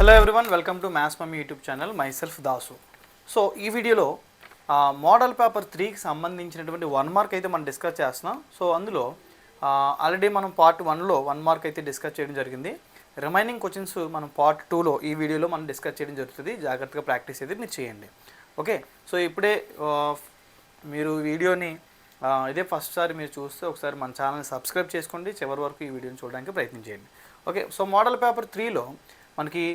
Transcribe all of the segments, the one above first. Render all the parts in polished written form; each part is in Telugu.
Hello everyone, welcome to maths mummy YouTube channel. My self Dasu. So ఈ వీడియోలో మోడల్ పేపర్ 3కి సంబంధించినటువంటి 1 మార్క్ అయితే మనం డిస్కస్ చేస్తున్నాం. సో అందులో ఆల్రెడీ మనం పార్ట్ 1లో 1 మార్క్ అయితే డిస్కస్ చేయడం జరిగింది. రిమైనింగ్ క్వశ్చన్స్ మనం పార్ట్ 2లో ఈ వీడియోలో మనం డిస్కస్ చేయడం జరుగుతుంది. జాగ్రత్తగా ప్రాక్టీస్ అయితే మీరు చేయండి. ఓకే, సో ఇప్పుడే మీరు వీడియోని ఇదే ఫస్ట్ సారి మీరు చూస్తే ఒకసారి మన ఛానల్ని సబ్స్క్రైబ్ చేసుకోండి. చివరి వరకు ఈ వీడియోని చూడడానికి ప్రయత్నం చేయండి. ఓకే, సో మోడల్ పేపర్ 3లో మనకి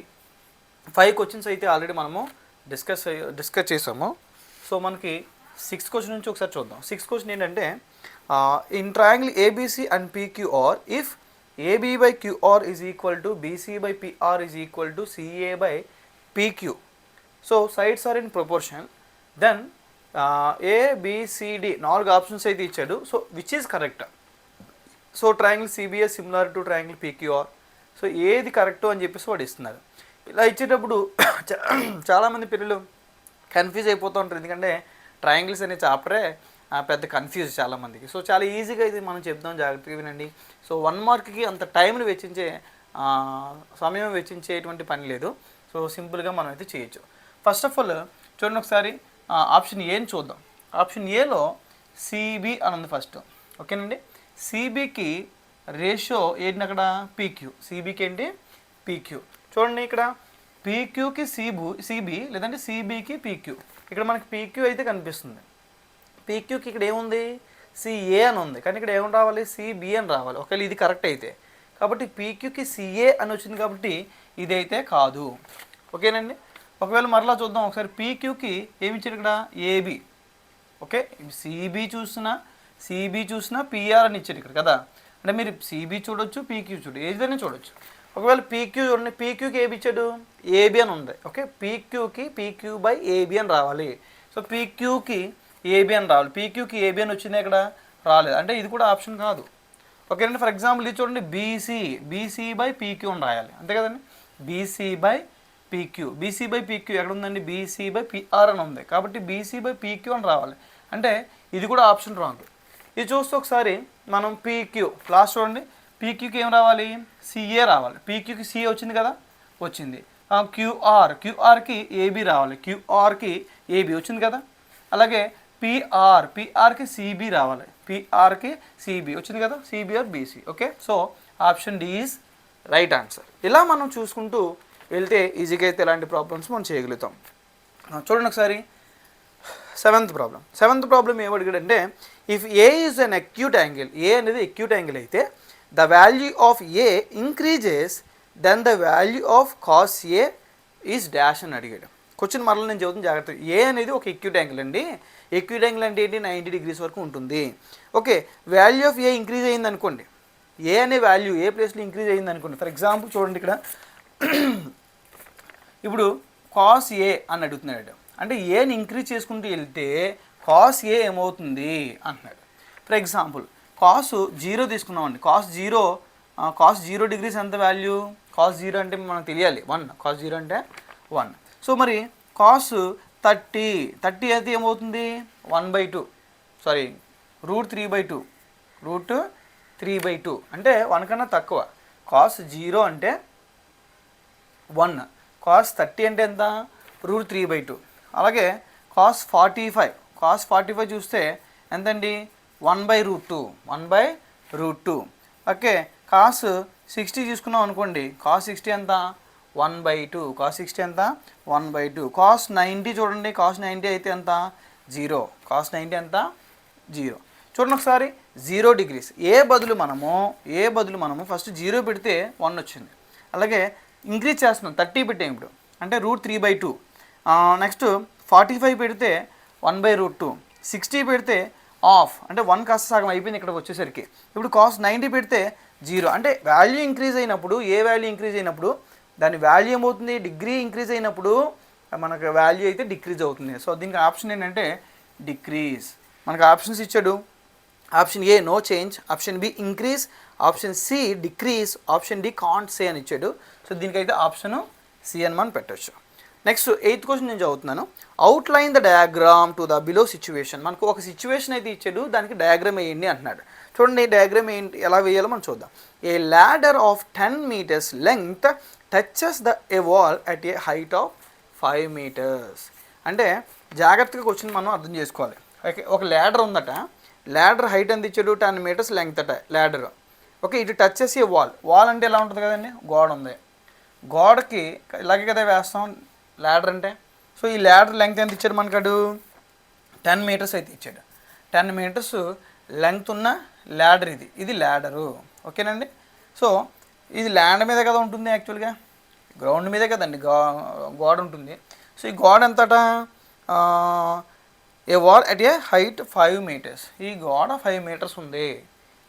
5 క్వశ్చన్స్ అయితే ఆల్రెడీ మనము డిస్కస్ చేసాము. సో మనకి 6th క్వశ్చన్ నుంచి ఒకసారి చూద్దాం. 6th క్వశ్చన్ ఏంటంటే in triangle ABC and PQR if AB by QR is equal to BC by PR is equal to CA by PQ. So sides are in proportion, then ABCD 4 options అయితే ఇచ్చాడు. So which is correct? So triangle CBS similar to triangle PQR. So ఏది కరెక్టు అని చెప్పేసి వాడు ఇస్తున్నారు. ఇలా ఇచ్చేటప్పుడు చాలామంది పిల్లలు కన్ఫ్యూజ్ అయిపోతూ ఉంటారు. ఎందుకంటే ట్రయాంగిల్స్ అనే చాప్టరే పెద్ద కన్ఫ్యూజ్ చాలామందికి. సో చాలా ఈజీగా ఇది మనం చెప్దాం, జాగ్రత్తగా వినండి. సో 1 మార్క్కి అంత టైంని సమయం వెచ్చించేటువంటి పని లేదు. సో సింపుల్గా మనం అయితే చేయొచ్చు. ఫస్ట్ ఆఫ్ ఆల్ చూడండి ఒకసారి ఆప్షన్ ఏని చూద్దాం. ఆప్షన్ ఏలో సిబి అని ఉంది ఫస్ట్. ఓకేనండి, సిబికి రేషియో ఏంటి అక్కడ? పీక్యూ. సిబికి ఏంటి? పీక్యూ. చూడండి ఇక్కడ పీక్యూకి సిబి లేదంటే సిబికి పీక్యూ. ఇక్కడ మనకి పీక్యూ అయితే కనిపిస్తుంది. పీక్యూకి ఇక్కడ ఏముంది? సిఏ అని ఉంది, కానీ ఇక్కడ ఏమని రావాలి? సిబి అని రావాలి. ఒకవేళ ఇది కరెక్ట్ అయితే. కాబట్టి పీక్యూకి సిఏ అని వచ్చింది కాబట్టి ఇదైతే కాదు. ఓకేనండి, ఒకవేళ మరలా చూద్దాం ఒకసారి. పీక్యూకి ఏమి ఇచ్చారు ఇక్కడ? ఏబి. ఓకే, సిబి చూసినా పిఆర్ అని ఇచ్చారు ఇక్కడ కదా. అంటే మీరు సిబి చూడొచ్చు, పీక్యూ చూడొచ్చు, ఏదైనా చూడొచ్చు. ఒకవేళ పీక్యూ చూడండి, పీక్యూకి ఏబి ఇచ్చాడు? ఏబి అని ఉంది. ఓకే, పీక్యూకి పీక్యూ బై ఏబి అని రావాలి. సో పీక్యూకి ఏబి అని రావాలి. పీక్యూకి ఏబి అని వచ్చింది, ఇక్కడ రాలేదు. అంటే ఇది కూడా ఆప్షన్ కాదు. ఓకేనండి, ఫర్ ఎగ్జాంపుల్ ఇది చూడండి, బీసీ బై పీక్యూ అని రాయాలి. అంతే కదండి, BC by PQ. BC by PQ ఎక్కడ ఉందండి? బీసీ బై పిఆర్ అని ఉంది, కాబట్టి బీసీ బై పీక్యూ అని రావాలి. అంటే ఇది కూడా ఆప్షన్ రాంగ్. ఇది చూస్తే ఒకసారి మనం పీక్యూ లాస్ట్ చూడండి, పీక్యూకి ఏం రావాలి? సిఏ రావాలి. పీక్యూకి సిఏ వచ్చింది కదా, వచ్చింది. క్యూఆర్కి ఏబి రావాలి. క్యూఆర్కి ఏబి వచ్చింది కదా. అలాగే పిఆర్కి సిబి రావాలి. పిఆర్కి సిబి వచ్చింది కదా, CBR BC. Okay, so option D is right answer. ఇలా మనం చూసుకుంటూ వెళ్తే ఈజీగా అయితే ఎలాంటి ప్రాబ్లమ్స్ మనం చేయగలుగుతాం. చూడండి ఒకసారి 7th ప్రాబ్లం ఏం అడిగాడంటే if A is an acute angle, A అనేది అక్యూట్ యాంగిల్ అయితే the value of A increases then the value of cos A is dash అని అడిగాడు. క్వశ్చన్ మరలా నేను చదువుతాను జాగ్రత్త. ఏ అనేది ఒక అక్యూట్ యాంగిల్ అండి. అక్యూట్ యాంగిల్ అంటే ఏంటి? 90 degrees వరకు ఉంటుంది. Okay, value of A increase అయింది అనుకోండి, ఏ అనే వాల్యూ ఏ ప్లేస్లో ఇంక్రీజ్ అయింది అనుకోండి. ఫర్ ఎగ్జాంపుల్ చూడండి ఇక్కడ ఇప్పుడు కాస్ ఏ అని అడుగుతున్నాడు. అంటే ఏని ఇంక్రీజ్ చేసుకుంటూ వెళ్తే కాస్ ఏ ఏమవుతుంది అంటున్నాడు. ఫర్ ఎగ్జాంపుల్ కాస్ 0 తీసుకున్నామండి. కాస్ 0 degrees ఎంత వాల్యూ? కాస్ 0 అంటే మనకు తెలియాలి 1. కాస్ 0 అంటే 1. సో మరి కాస్ 30 అయితే ఏమవుతుంది? 1/2, సారీ √3/2 అంటే 1 కన్నా తక్కువ. కాస్ 0 అంటే 1, కాస్ 30 అంటే ఎంత? √3/2. అలాగే కాస్ 45 చూస్తే ఎంతండి? 1/√2. ఓకే, కాస్ 60 తీసుకున్నాం అనుకోండి. కాస్ 60 ఎంత? 1/2. కాస్ 60 ఎంత? 1/2. కాస్ 90 చూడండి, కాస్ 90 అయితే ఎంత? 0. కాస్ 90 ఎంత? 0. చూడండి ఒకసారి 0 degrees. ఏ బదులు మనము ఫస్ట్ 0 పెడితే 1 వచ్చింది. అలాగే ఇంక్రీజ్ చేస్తున్నాం, 30 పెట్టాం ఇప్పుడు, అంటే √3/2. నెక్స్ట్ 45 పెడితే 1/√2. 60 పెడితే ఆఫ్, అంటే 1 కాస్త సగం అయిపోయింది ఇక్కడికి వచ్చేసరికి. ఇప్పుడు కాస్ 90 పెడితే 0. అంటే వాల్యూ ఇంక్రీజ్ అయినప్పుడు, ఏ వాల్యూ ఇంక్రీజ్ అయినప్పుడు దాని వాల్యూ ఏమవుతుంది? డిగ్రీ ఇంక్రీజ్ అయినప్పుడు మనకు వాల్యూ అయితే డిక్రీజ్ అవుతుంది. సో దీనికి ఆప్షన్ ఏంటంటే డిక్రీజ్. మనకు ఆప్షన్స్ ఇచ్చాడు. Option A no change, option B increase, option C decrease, option D can't say అని ఇచ్చాడు. సో దీనికైతే ఆప్షన్ సి అని మనం పెట్టచ్చు. నెక్స్ట్ 8th క్వశ్చన్ నేను చదువుతున్నాను. Outline the diagram to the below situation. మనకు ఒక సిచ్యువేషన్ అయితే ఇచ్చాడు, దానికి డయాగ్రామ్ వేయండి అంటున్నాడు. చూడండి డయాగ్రామ్ ఏంటి, ఎలా వేయాలో మనం చూద్దాం. ఏ ladder of 10 meters length touches A wall at a height of 5 meters. అంటే జాగ్రత్తగా క్వశ్చన్ మనం అర్థం చేసుకోవాలి. ఓకే, ఒక ల్యాడర్ ఉందట, ల్యాడర్ హైట్ ఎంత ఇచ్చాడు, 10 meters లెంగ్త్ అట ల్యాడర్. ఓకే, ఇటు టచ్ చేసి వాల్ అంటే ఎలా ఉంటుంది కదండి, గోడ ఉంది, గోడకి ఇలాగే కదా వేస్తాం ల్యాడర్ అంటే. సో ఈ ల్యాడర్ లెంగ్త్ ఎంత ఇచ్చాడు మనకాడు, 10 meters అయితే ఇచ్చాడు. 10 meters లెంగ్త్ ఉన్న ల్యాడర్ ఇది ల్యాడరు. ఓకేనండి. సో ఇది ల్యాండ్ మీద కదా ఉంటుంది, యాక్చువల్గా గ్రౌండ్ మీదే కదండి గోడ ఉంటుంది. సో ఈ గోడ ఎంతట, a wall at a height 5 meters. ఈ గోడ 5 meters ఉంది.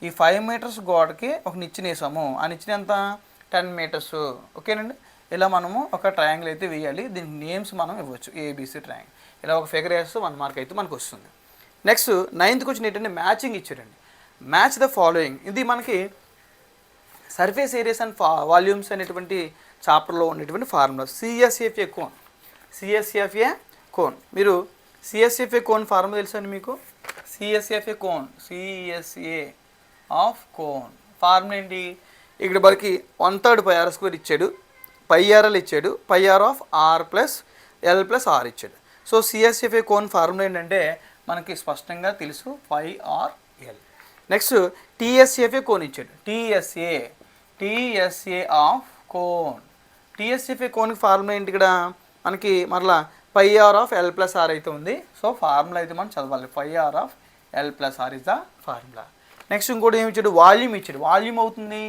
ఈ 5 meters గోడకి ఒక నిచ్చెన వేసాము, ఆ నిచ్చెన ఎంత, 10 meters. ఓకేనండి. ఇలా మనము ఒక ట్రయాంగిల్ అయితే వేయాలి, దీనికి నేమ్స్ మనం ఇవ్వచ్చు, ఏబిసి ట్రయాంగిల్. ఇలా ఒక ఫిగర్ వేస్తే 1 mark అయితే మనకు వస్తుంది. నెక్స్ట్ 9th క్వశ్చన్ ఏంటంటే మ్యాచింగ్ ఇచ్చారండి. Match the following. ఇది మనకి సర్ఫేస్ ఏరియాస్ అండ్ వాల్యూమ్స్ అనేటువంటి చాప్టర్లో ఉన్నటువంటి formula. CSFA cone, CSFA cone. మీరు సిఎస్ఎఫ్ఏ కోన్ ఫార్ములా తెలుసా అండి మీకు, CSFA cone, CSA of cone formula ఏంటి, ఇక్కడ మనకి 1/3 πr² ఇచ్చాడు, πrl ఇచ్చాడు, πr of r plus L plus R ఇచ్చాడు. సో సిఎస్ఎఫ్ఏ కోన్ ఫార్ములా ఏంటంటే మనకి స్పష్టంగా తెలుసు, πrl. నెక్స్ట్ టీఎస్ఎఫ్ఏ కోన్ ఇచ్చాడు, టీఎస్ఏ ఆఫ్ కోన్. టీఎస్ఎఫ్ఏ కోన్కి ఫార్ములా ఏంటి, ఇక్కడ మనకి మరలా πr of L plus are అయితే ఉంది. సో ఫార్ములా అయితే మనం చదవాలి, πr of L plus R is the formula. Next ఇంకోటి ఏమి ఇచ్చాడు, వాల్యూమ్ ఇచ్చాడు. వాల్యూమ్ అవుతుంది,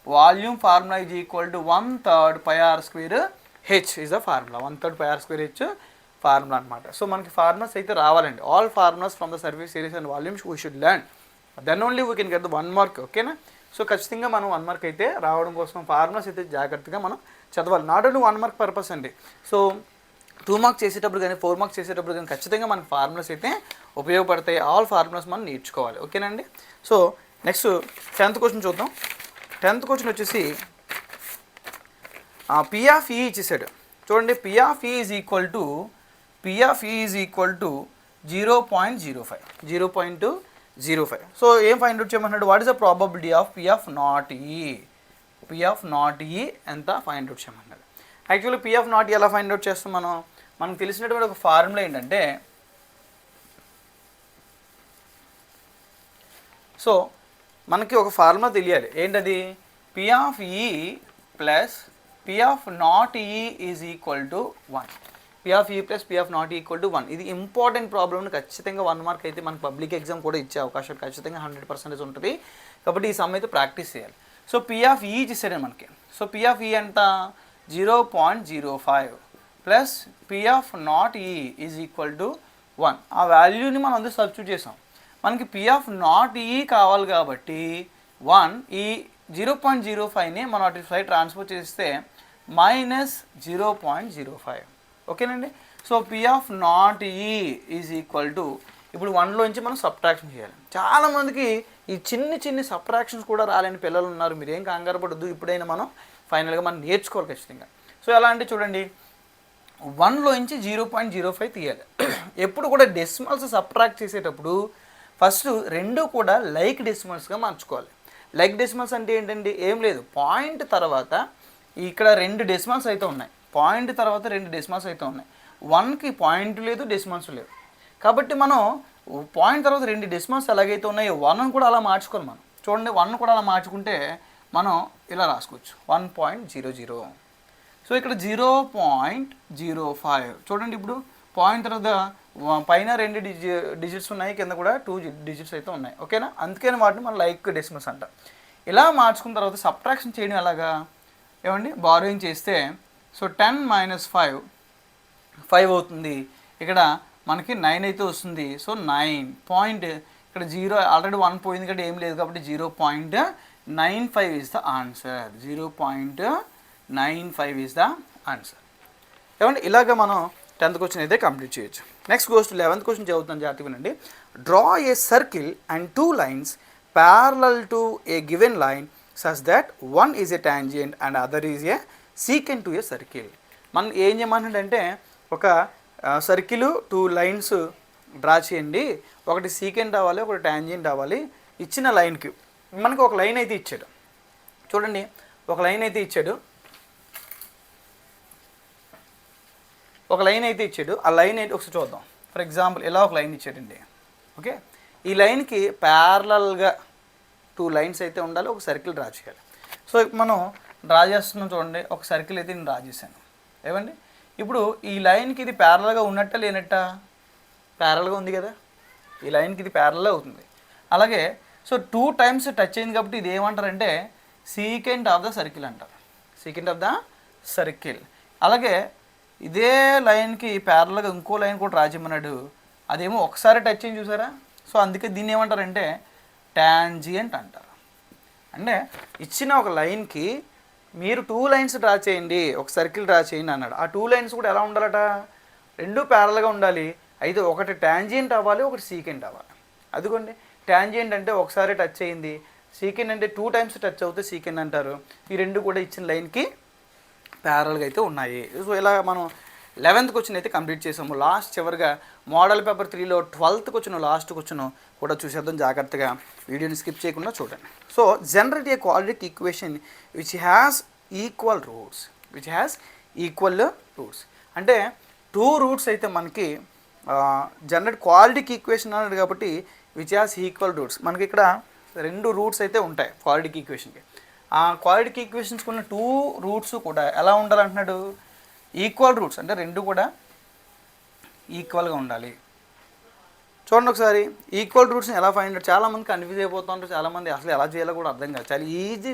volume formula is equal to 1/3 πr² H is the formula. 1/3 πr² H formula అనమాట. సో మనకి ఫార్ములాస్ అయితే రావాలండి. All formulas from the surface areas and volumes we should learn, then only we can get the 1 mark. ఓకేనా. సో ఖచ్చితంగా మనం 1 mark అయితే రావడం కోసం ఫార్ములాస్ అయితే జాగ్రత్తగా మనం చదవాలి. నాట్ ఓన్లీ 1 mark పర్పస్ అండి. సో 2 marks చేసేటప్పుడు కానీ 4 marks చేసేటప్పుడు కానీ ఖచ్చితంగా మనకి ఫార్ములాస్ అయితే ఉపయోగపడతాయి. ఆల్ ఫార్ములాస్ మనం నేర్చుకోవాలి. ఓకేనండి. సో నెక్స్ట్ 10th క్వశ్చన్ చూద్దాం. 10th క్వశ్చన్ వచ్చేసి పి ఆఫ్ ఈ ఇచ్చేసాడు. చూడండి, పి ఆఫ్ ఈ ఈజ్ ఈక్వల్ టు 0.05. సో ఏం ఫైండ్ అవుట్ చేయమన్నాడు, what is the probability of P of not ఈ. పి ఆఫ్ నాట్ ఈ ఎంత ఫైండ్ అవుట్ చేయమన్నాడు. యాక్చువల్లీ పి ఆఫ్ నాట్ ఈ ఎలా ఫైండ్ అవుట్ చేస్తాం మనకు తెలిసినటువంటి ఒక ఫార్ములా ఏంటంటే, సో మనకి ఒక ఫార్ములా తెలియాలి, ఏంటది, P of E plus P of not E is equal to 1. P of E plus P of not equal to 1. ఇది ఇంపార్టెంట్ ప్రాబ్లమ్ని ఖచ్చితంగా 1 mark అయితే మనకు పబ్లిక్ ఎగ్జామ్ కూడా ఇచ్చే అవకాశం ఖచ్చితంగా 100% ఉంటుంది. కాబట్టి ఈ సమ్ అయితే ప్రాక్టీస్ చేయాలి. సో పి ఆఫ్ ఈ ఇచ్చేసాడు మనకి. సో పి ఆఫ్ ఈ ఎంత, 0.05 plus P of not E is equal to 1. ఆ వాల్యూని మనం అందరూ సబ్స్టిట్యూట్ చేసాం. మనకి పి ఆఫ్ నాట్ ఈ కావాలి కాబట్టి 1, ఈ 0.05ని మనం అటు సైడ్ ట్రాన్స్ఫర్ చేస్తే -0.05. ఓకేనండి. So P of not E is equal to, ఇప్పుడు 1లోంచి మనం సబ్ట్రాక్షన్ చేయాలి. చాలామందికి ఈ చిన్ని సబ్ట్రాక్షన్స్ కూడా రాలేని పిల్లలు ఉన్నారు. మీరేం కంగారు పడద్దు, ఇప్పుడైనా మనం ఫైనల్గా మనం నేర్చుకోవాలి ఖచ్చితంగా. సో ఎలా అంటే చూడండి, 1లోంచి 0.05 తీయాలి. ఎప్పుడు కూడా డెసిమల్స్ సబ్ట్రాక్ట్ చేసేటప్పుడు ఫస్ట్ రెండు కూడా లైక్ డెసిమల్స్గా మార్చుకోవాలి. లైక్ డెసిమల్స్ అంటే ఏంటండి, ఏం లేదు, పాయింట్ తర్వాత ఇక్కడ 2 డెసిమల్స్ అయితే ఉన్నాయి, పాయింట్ తర్వాత 2 డెసిమల్స్ అయితే ఉన్నాయి. 1కి పాయింట్ లేదు, డెసిమల్స్ లేవు. కాబట్టి మనం పాయింట్ తర్వాత 2 డెసిమల్స్ ఎలాగైతే ఉన్నాయో 1ని కూడా అలా మార్చుకోవాలి మనం. చూడండి, 1 కూడా అలా మార్చుకుంటే మనం ఇలా రాసుకోవచ్చు, 1.00. సో ఇక్కడ 0.05. చూడండి, ఇప్పుడు పాయింట్ తర్వాత పైన 2 డిజిట్స్ ఉన్నాయి, కింద కూడా 2 digits అయితే ఉన్నాయి. ఓకేనా. అందుకని వాటిని మనం లైక్ డెసిమల్స్ అంటాం. ఇలా మార్చుకున్న తర్వాత సబ్ట్రాక్షన్ చేయడం ఎలాగా, ఏమండి, బారోయింగ్ చేస్తే సో 10 - 5 అవుతుంది. ఇక్కడ మనకి 9 అయితే వస్తుంది. సో 9 పాయింట్, ఇక్కడ 0 ఆల్రెడీ 1 పోయింది కాబట్టి ఏం లేదు, కాబట్టి 0.95 is the answer. 0.95 is the answer. ఏమండి, ఇలాగ మనం 10th క్వశ్చన్ అయితే కంప్లీట్ చేయొచ్చు. Next goes to 11th question చదువుతాను జాగ్రత్తగా వినండి. Draw a circle and 2 lines parallel to a given line such that one is a tangent and other is a secant to a circle. మనం ఏం చేయమంటే ఒక సర్కిల్ 2 lines డ్రా చేయండి, ఒకటి సీకెంట్ అవ్వాలి, ఒకటి టాంజెంట్ అవ్వాలి. ఇచ్చిన లైన్కి మనకి ఒక లైన్ అయితే ఇచ్చాడు. చూడండి, ఒక లైన్ అయితే ఇచ్చాడు. ఒక లైన్ అయితే ఇచ్చాడు. ఆ లైన్ అయితే ఒకసారి చూద్దాం. ఫర్ ఎగ్జాంపుల్ ఇలా ఒక లైన్ ఇచ్చాడండి. ఓకే, ఈ లైన్కి ప్యారలల్గా 2 లైన్స్ అయితే ఉండాలి, ఒక సర్కిల్ డ్రా చేయాలి. సో మనం డ్రా చేస్తున్నాం చూడండి, ఒక సర్కిల్ అయితే నేను డ్రా చేశాను. ఏమండి, ఇప్పుడు ఈ లైన్కి ఇది ప్యారలల్గా ఉన్నట్ట లేనట్ట? ప్యారలల్గా ఉంది కదా, ఈ లైన్కి ఇది ప్యారలల్ అవుతుంది. అలాగే సో 2 టైమ్స్ టచ్ అయింది కాబట్టి ఇది ఏమంటారంటే సీకెంట్ ఆఫ్ ద సర్కిల్ అంటారు. Secant of the circle. అలాగే ఇదే లైన్కి ప్యారలల్గా ఇంకో లైన్ కూడా డ్రా చేయమన్నాడు, అదేమో ఒకసారి టచ్ అయింది చూసారా? సో అందుకే దీన్ని ఏమంటారంటే టాంజియంట్ అంటారు. అంటే ఇచ్చిన ఒక లైన్కి మీరు 2 లైన్స్ డ్రా చేయండి, ఒక సర్కిల్ డ్రా చేయండి అన్నాడు. ఆ 2 లైన్స్ కూడా ఎలా ఉండాలట? 2 ప్యారలల్గా ఉండాలి. అయితే ఒకటి టాంజియంట్ అవ్వాలి, ఒకటి సీకెంట్ అవ్వాలి. అదిగోండి, టాంజియంట్ అంటే ఒకసారి టచ్ అయింది, సీకెంట్ అంటే 2 టైమ్స్ టచ్ అవుతే సీకెంట్ అంటారు. ఈ రెండు కూడా ఇచ్చిన లైన్కి ప్యారల్గా అయితే ఉన్నాయి. సో ఇలా మనం 11th క్వశ్చన్ అయితే కంప్లీట్ చేసాము. లాస్ట్ చివరిగా మోడల్ పేపర్ 3లో 12th క్వశ్చన్, లాస్ట్ క్వశ్చన్ కూడా చూసేద్దాం జాగ్రత్తగా, వీడియోని స్కిప్ చేయకుండా చూడండి. So generate a quadratic equation which has equal roots. అంటే 2 రూట్స్ అయితే మనకి జనరేట్ క్వాడ్రాటిక్ ఈక్వేషన్ అన్నాడు కాబట్టి విచ్ హ్యాస్ ఈక్వల్ రూట్స్. మనకి ఇక్కడ 2 రూట్స్ అయితే ఉంటాయి క్వాడ్రాటిక్ ఈక్వేషన్కి. ఆ క్వాడ్రాటిక్ ఈక్వేషన్స్కి ఉన్న 2 రూట్స్ కూడా ఎలా ఉండాలంటున్నాడు? ఈక్వల్ రూట్స్, అంటే 2 కూడా ఈక్వల్గా ఉండాలి. చూడండి ఒకసారి, ఈక్వల్ రూట్స్ని ఎలా ఫైండ్ అవుట్. చాలామంది కన్ఫ్యూజ్ అయిపోతుంటారు, చాలామంది అసలు ఎలా చేయాలో కూడా అర్థం కాదు. చాలా ఈజీ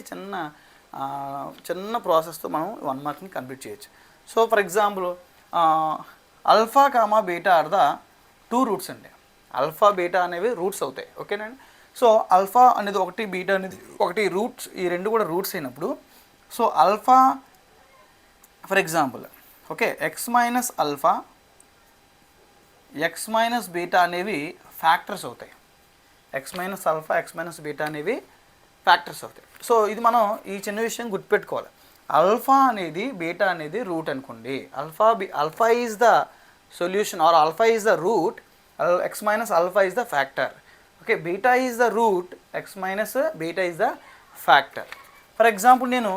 చిన్న ప్రాసెస్తో మనం 1 మార్క్ని కంప్లీట్ చేయొచ్చు. So for example alpha comma beta are the 2 roots అండి. ఆల్ఫా బీటా అనేవి రూట్స్ అవుతాయి. ఓకేనండి. సో ఆల్ఫా అనేది ఒకటి, బీటా అనేది ఒకటి రూట్స్, ఈ 2 కూడా రూట్స్ అయినప్పుడు so alpha for example okay X minus alpha, X minus beta అనేవి ఫ్యాక్టర్స్ అవుతాయి. X minus alpha, X minus beta అనేవి ఫ్యాక్టర్స్ అవుతాయి. సో ఇది మనం ఈ చిన్న విషయం గుర్తుపెట్టుకోవాలి. ఆల్ఫా అనేది బీటా అనేది రూట్ అనుకోండి. Alpha is the solution or alpha is the route, X minus alpha is the factor. Okay, beta is the route, X minus beta is the factor. For example నేను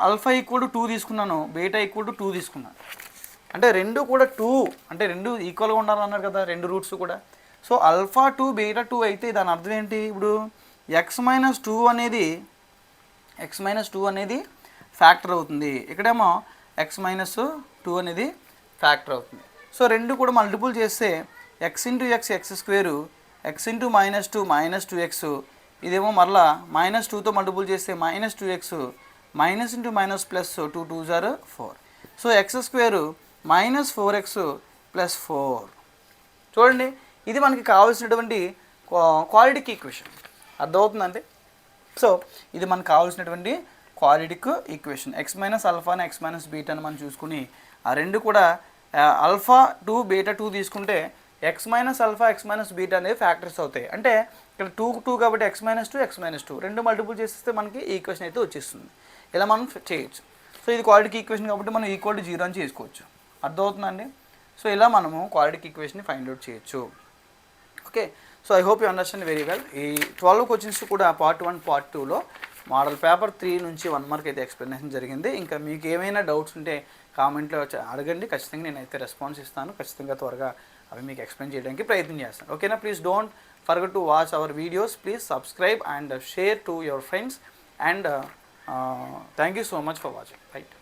ఆల్ఫా ఈక్వల్ టు 2 తీసుకున్నాను, బీటా ఈక్వల్ టు 2 తీసుకున్నాను. అంటే 2 కూడా 2, అంటే 2 ఈక్వల్గా ఉండాలన్నారు కదా 2 రూట్స్ కూడా. సో ఆల్ఫా 2 బీటా 2 అయితే దాని అర్థం ఏంటి? ఇప్పుడు ఎక్స్ మైనస్ 2 అనేది ఫ్యాక్టర్ అవుతుంది, ఇక్కడేమో ఎక్స్ మైనస్ 2 అనేది ఫ్యాక్టర్ అవుతుంది. సో 2 కూడా మల్టిపుల్ చేస్తే X into X X square, X into minus 2x, ఇదేమో మరలా -2తో మల్టిపుల్ చేస్తే -2x, minus into minus plus 2 2s are 4. So X square -4x + 4. చూడండి, ఇది మనకి కావాల్సినటువంటి క్వాడ్రాటిక్ ఈక్వేషన్. అర్థమవుతుందండి? సో ఇది మనకు కావాల్సినటువంటి క్వాడ్రాటిక్ ఈక్వేషన్. ఎక్స్ మైనస్ ఆల్ఫాని ఎక్స్ మైనస్ బీటాని మనం చూసుకుని ఆ 2 కూడా ఆల్ఫా 2 బీటా 2 తీసుకుంటే X minus alpha X minus beta అనేవి ఫ్యాక్టర్స్ అవుతాయి. అంటే ఇక్కడ 2 కాబట్టి ఎక్స్ మైనస్ 2 2 మల్టిపుల్ చేస్తే మనకి ఈక్వేషన్ అయితే వచ్చేస్తుంది. ఇలా మనం చేయొచ్చు. సో ఇది క్వాడ్రాటిక్ ఈక్వేషన్ కాబట్టి మనం ఈక్వల్ టు 0 అని చేసుకోవచ్చు. అర్థమవుతుందండి? సో ఇలా మనము క్వాడ్రాటిక్ ఈక్వేషన్ని ఫైండ్ అవుట్ చేయొచ్చు. Okay, so I hope you understand very well. ఈ 12 క్వశ్చన్స్ కూడా పార్ట్ 1 పార్ట్ 2లో మోడల్ పేపర్ 3 నుంచి 1 మార్క్ అయితే ఎక్స్ప్లెనేషన్ జరిగింది. ఇంకా మీకు ఏమైనా డౌట్స్ ఉంటే కామెంట్లో అడగండి, ఖచ్చితంగా నేనైతే రెస్పాన్స్ ఇస్తాను. ఖచ్చితంగా త్వరగా అవి మీకు ఎక్స్ప్లెయిన్ చేయడానికి ప్రయత్నం చేస్తాను. ఓకేనా? Please don't forget to watch our videos. Please subscribe and share to your friends and thank you so much for watching. Right.